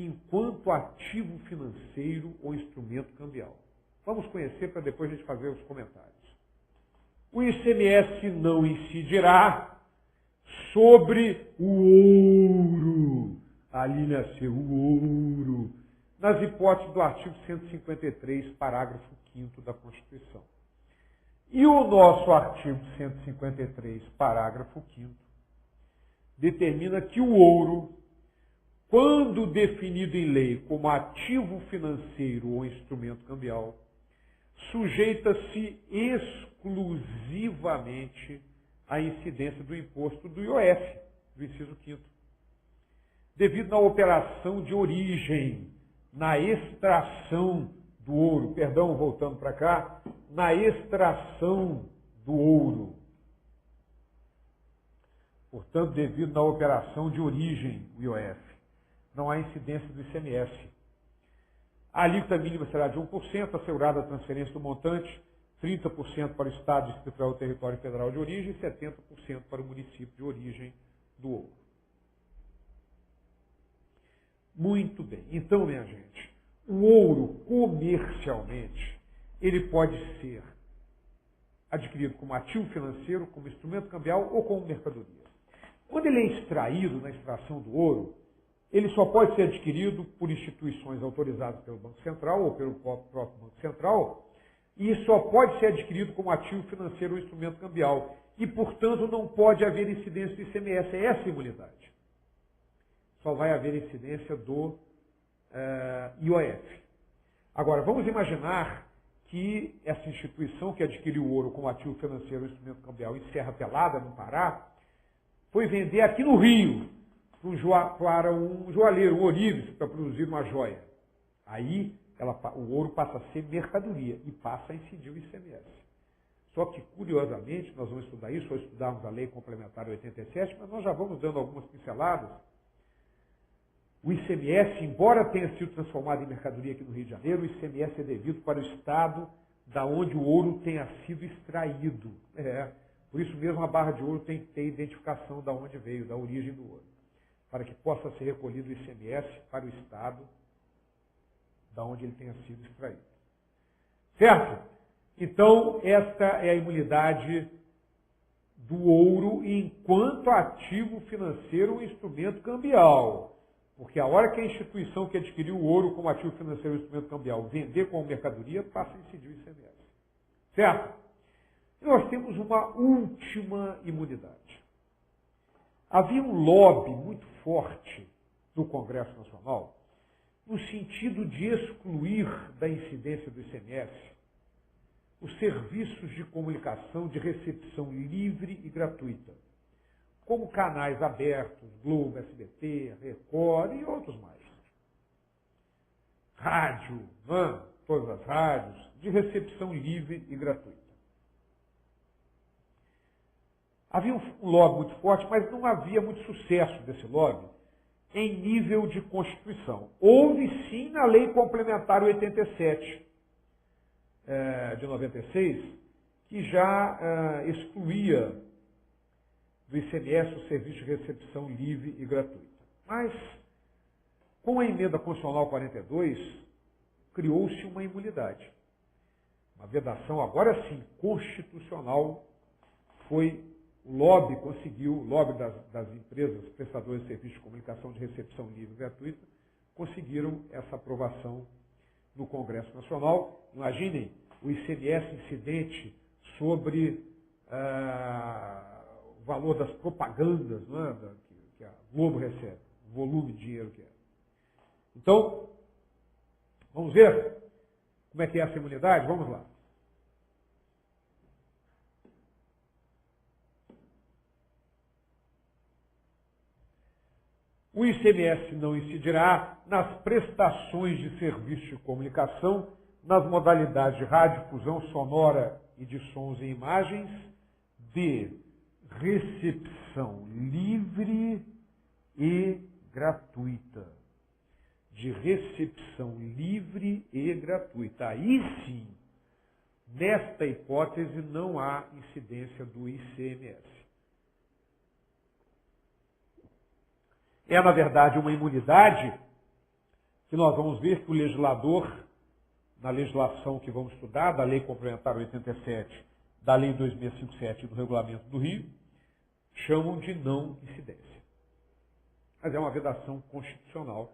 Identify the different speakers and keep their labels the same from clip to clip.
Speaker 1: enquanto ativo financeiro ou instrumento cambial. Vamos conhecer para depois a gente fazer os comentários. O ICMS não incidirá sobre o ouro, a linha C, o ouro, nas hipóteses do artigo 153, parágrafo 5º da Constituição. E o nosso artigo 153, parágrafo 5º, determina que o ouro, quando definido em lei como ativo financeiro ou instrumento cambial, sujeita-se exclusivamente à incidência do imposto do IOF, do inciso 5º, devido à operação de origem, na extração do ouro, perdão, voltando para cá, na extração do ouro. Portanto, devido à operação de origem, o IOF, não há incidência do ICMS. A alíquota mínima será de 1%, assegurada a transferência do montante, 30% para o Estado, Distrito Federal ou Território Federal de origem e 70% para o município de origem do ouro. Muito bem. Então, minha gente, o ouro, comercialmente, ele pode ser adquirido como ativo financeiro, como instrumento cambial ou como mercadoria. Quando ele é extraído na extração do ouro, ele só pode ser adquirido por instituições autorizadas pelo Banco Central ou pelo próprio Banco Central, e só pode ser adquirido como ativo financeiro ou instrumento cambial. E, portanto, não pode haver incidência do ICMS. É essa a imunidade. Só vai haver incidência do IOF. Agora, vamos imaginar que essa instituição que adquiriu o ouro como ativo financeiro ou instrumento cambial em Serra Pelada, no Pará, foi vender aqui no Rio para um joalheiro, um ourives, para produzir uma joia. Aí o ouro passa a ser mercadoria e passa a incidir o ICMS. Só que, curiosamente, nós vamos estudar isso, ou estudarmos a Lei Complementar 87, mas nós já vamos dando algumas pinceladas. O ICMS, embora tenha sido transformado em mercadoria aqui no Rio de Janeiro, o ICMS é devido para o estado da onde o ouro tenha sido extraído. Por isso mesmo a barra de ouro tem que ter identificação da onde veio, da origem do ouro, para que possa ser recolhido o ICMS para o estado da onde ele tenha sido extraído. Certo? Então, esta é a imunidade do ouro enquanto ativo financeiro ou instrumento cambial. Porque a hora que a instituição que adquiriu o ouro como ativo financeiro ou instrumento cambial vender como mercadoria, passa a incidir o ICMS. Certo? E nós temos uma última imunidade. Havia um lobby muito forte no Congresso Nacional no sentido de excluir da incidência do ICMS os serviços de comunicação de recepção livre e gratuita, como canais abertos, Globo, SBT, Record e outros mais. Rádio, todas as rádios, de recepção livre e gratuita. Havia um lobby muito forte, mas não havia muito sucesso desse lobby em nível de Constituição. Houve sim na Lei Complementar 87, de 96, que já excluía do ICMS o serviço de recepção livre e gratuita. Mas, com a emenda constitucional 42, criou-se uma imunidade. Uma vedação, agora sim, constitucional, foi o lobby conseguiu, o lobby das empresas prestadoras de serviços de comunicação de recepção livre e gratuita, conseguiram essa aprovação no Congresso Nacional. Imaginem o ICMS incidente sobre o valor das propagandas, que a Globo recebe, o volume de dinheiro que é. Então, vamos ver como é que é essa imunidade? Vamos lá. O ICMS não incidirá nas prestações de serviço de comunicação, nas modalidades de radiodifusão sonora e de sons e imagens, de recepção livre e gratuita. De recepção livre e gratuita. Aí sim, nesta hipótese, não há incidência do ICMS. É, na verdade, uma imunidade que nós vamos ver que o legislador, na legislação que vamos estudar, da Lei Complementar 87, da Lei 2657 e do Regulamento do Rio, chamam de não incidência. Mas é uma vedação constitucional,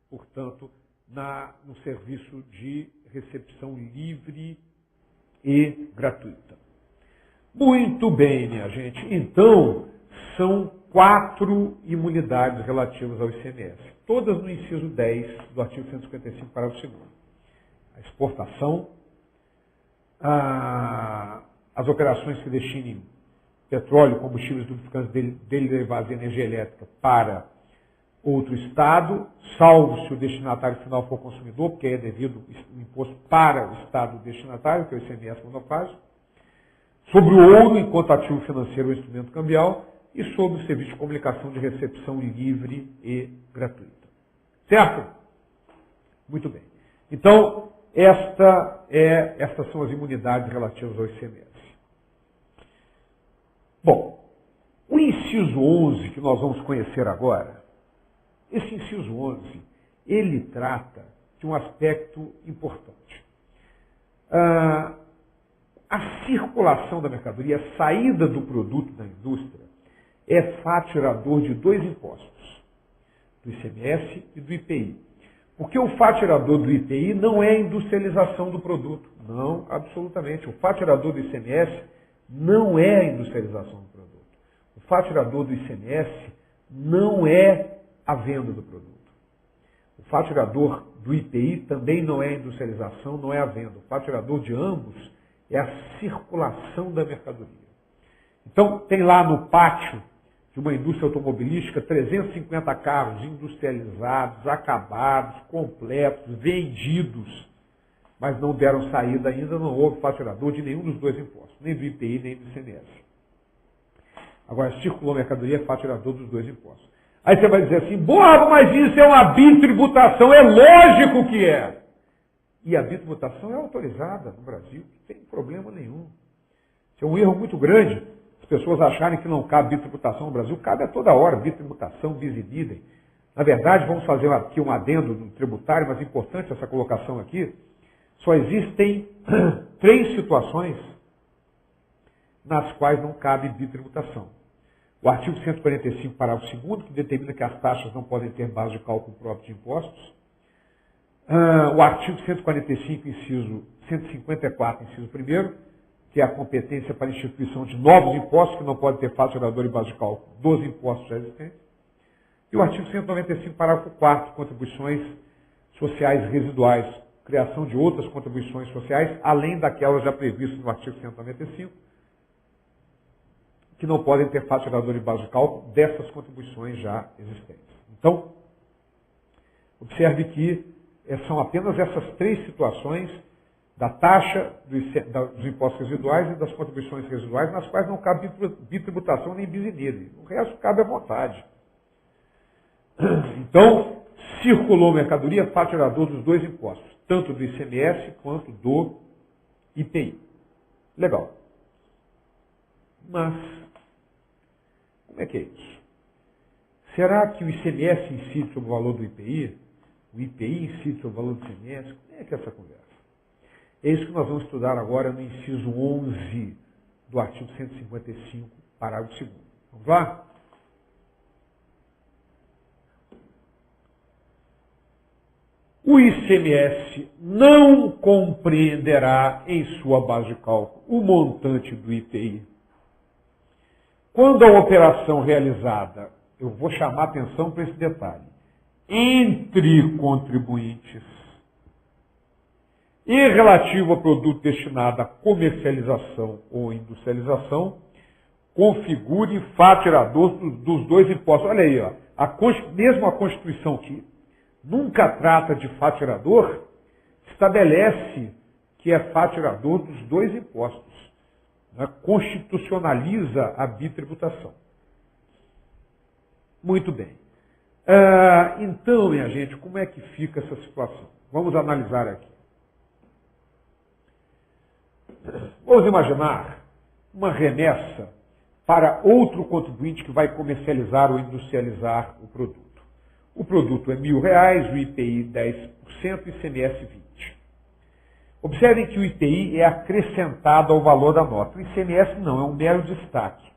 Speaker 1: portanto, no serviço de recepção livre e gratuita. Muito bem, minha gente. Então, são 4 imunidades relativas ao ICMS, todas no inciso 10 do artigo 155, parágrafo 2º. A exportação, as operações que destinem petróleo, combustíveis, lubrificantes, derivados de energia elétrica para outro Estado, salvo se o destinatário final for consumidor, porque é devido o imposto para o Estado destinatário, que é o ICMS monofásico, sobre o ouro enquanto ativo financeiro ou instrumento cambial, e sobre o serviço de comunicação de recepção livre e gratuita. Certo? Muito bem. Então, estas são as imunidades relativas ao ICMS. Bom, o inciso 11, que nós vamos conhecer agora, esse inciso 11, ele trata de um aspecto importante. A circulação da mercadoria, a saída do produto da indústria, é faturador de 2 impostos, do ICMS e do IPI. Porque o faturador do IPI não é a industrialização do produto. Não, absolutamente. O faturador do ICMS não é a industrialização do produto. O faturador do ICMS não é a venda do produto. O faturador do IPI também não é a industrialização, não é a venda. O faturador de ambos é a circulação da mercadoria. Então, tem lá no pátio de uma indústria automobilística 350 carros industrializados, acabados, completos, vendidos, mas não deram saída ainda, não houve faturador de nenhum dos 2 impostos, nem do IPI, nem do ICMS. Agora, circulou mercadoria é faturador dos 2 impostos. Aí você vai dizer assim, boa, mas isso é uma bitributação, é lógico que é. E a bitributação é autorizada no Brasil, não tem problema nenhum. Isso é um erro muito grande, as pessoas acharem que não cabe bitributação no Brasil, cabe a toda hora, bitributação, bis in idem. Na verdade, vamos fazer aqui um adendo no tributário, mas é importante essa colocação aqui, só existem 3 situações nas quais não cabe bitributação. O artigo 145, parágrafo 2º, que determina que as taxas não podem ter base de cálculo próprio de impostos. O artigo 145, inciso 154, inciso 1º, que é a competência para a instituição de novos impostos, que não podem ter faturador e base de cálculo dos impostos já existentes. E o artigo 195, parágrafo 4º, contribuições sociais residuais, criação de outras contribuições sociais, além daquelas já previstas no artigo 195, que não podem ter faturador e base de cálculo dessas contribuições já existentes. Então, observe que são apenas essas 3 situações da taxa dos impostos residuais e das contribuições residuais, nas quais não cabe bitributação nem bis in idem. O resto cabe à vontade. Então, circulou mercadoria faturador dos 2 impostos, tanto do ICMS quanto do IPI. Legal. Mas, como é que é isso? Será que o ICMS incide sobre o valor do IPI? O IPI incide sobre o valor do ICMS? Como é que é essa conversa? É isso que nós vamos estudar agora no inciso 11 do artigo 155, parágrafo 2º. Vamos lá? O ICMS não compreenderá em sua base de cálculo o montante do IPI. Quando a operação realizada, eu vou chamar a atenção para esse detalhe, entre contribuintes e relativo ao produto destinado à comercialização ou industrialização, configure faturador dos 2 impostos. Olha aí, ó, mesmo a Constituição que nunca trata de faturador, estabelece que é faturador dos 2 impostos. Né? Constitucionaliza a bitributação. Muito bem. Então, minha gente, como é que fica essa situação? Vamos analisar aqui. Vamos imaginar uma remessa para outro contribuinte que vai comercializar ou industrializar o produto. O produto é R$1.000, o IPI 10% e o ICMS 20%. Observem que o IPI é acrescentado ao valor da nota. O ICMS não, é um mero destaque,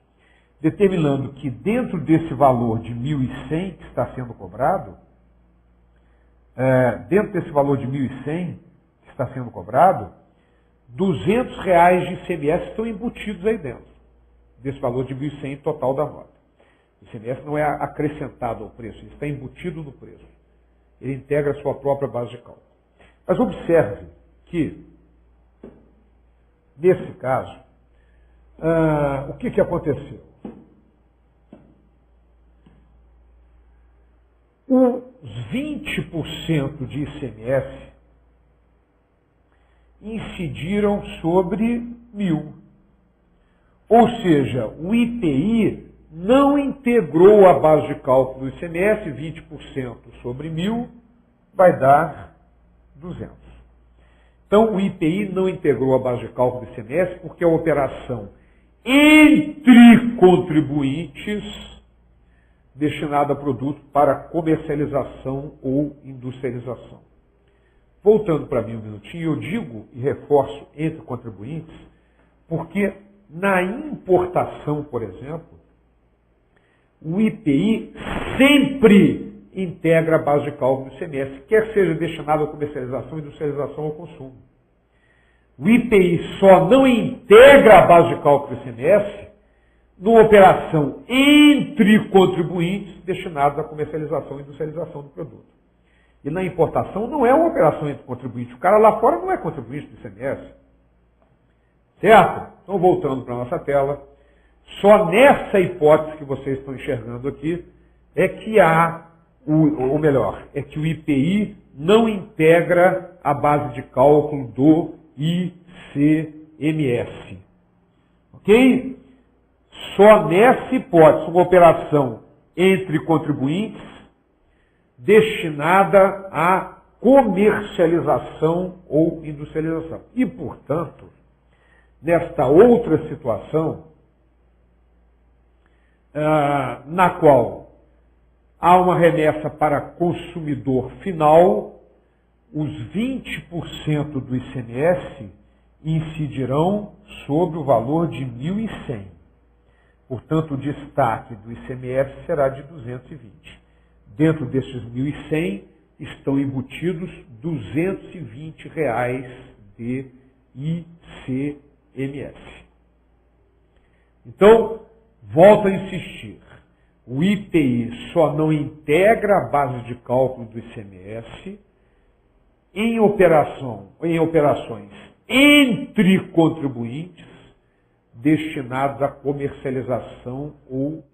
Speaker 1: determinando que dentro desse valor de 1.100 que está sendo cobrado, R$200 de ICMS estão embutidos aí dentro, desse valor de 1.100 total da nota. O ICMS não é acrescentado ao preço, ele está embutido no preço. Ele integra a sua própria base de cálculo. Mas observe que, nesse caso, o que aconteceu? Os 20% de ICMS incidiram sobre 1.000. Ou seja, o IPI não integrou a base de cálculo do ICMS, 20% sobre 1.000 vai dar 200. Então, o IPI não integrou a base de cálculo do ICMS porque a operação entre contribuintes destinada a produto para comercialização ou industrialização. Voltando para mim um minutinho, eu digo e reforço entre contribuintes, porque na importação, por exemplo, o IPI sempre integra a base de cálculo do ICMS, quer seja destinado à comercialização, industrialização ou consumo. O IPI só não integra a base de cálculo do ICMS numa operação entre contribuintes destinados à comercialização e industrialização do produto. E na importação não é uma operação entre contribuintes. O cara lá fora não é contribuinte do ICMS. Certo? Então, voltando para a nossa tela, só nessa hipótese que vocês estão enxergando aqui é que é que o IPI não integra a base de cálculo do ICMS. Ok? Só nessa hipótese, uma operação entre contribuintes destinada à comercialização ou industrialização. E, portanto, nesta outra situação, na qual há uma remessa para consumidor final, os 20% do ICMS incidirão sobre o valor de 1.100. Portanto, o destaque do ICMS será de 220. Dentro desses 1.100 estão embutidos R$220 de ICMS. Então, volto a insistir. O IPI só não integra a base de cálculo do ICMS em operações entre contribuintes destinados à comercialização ou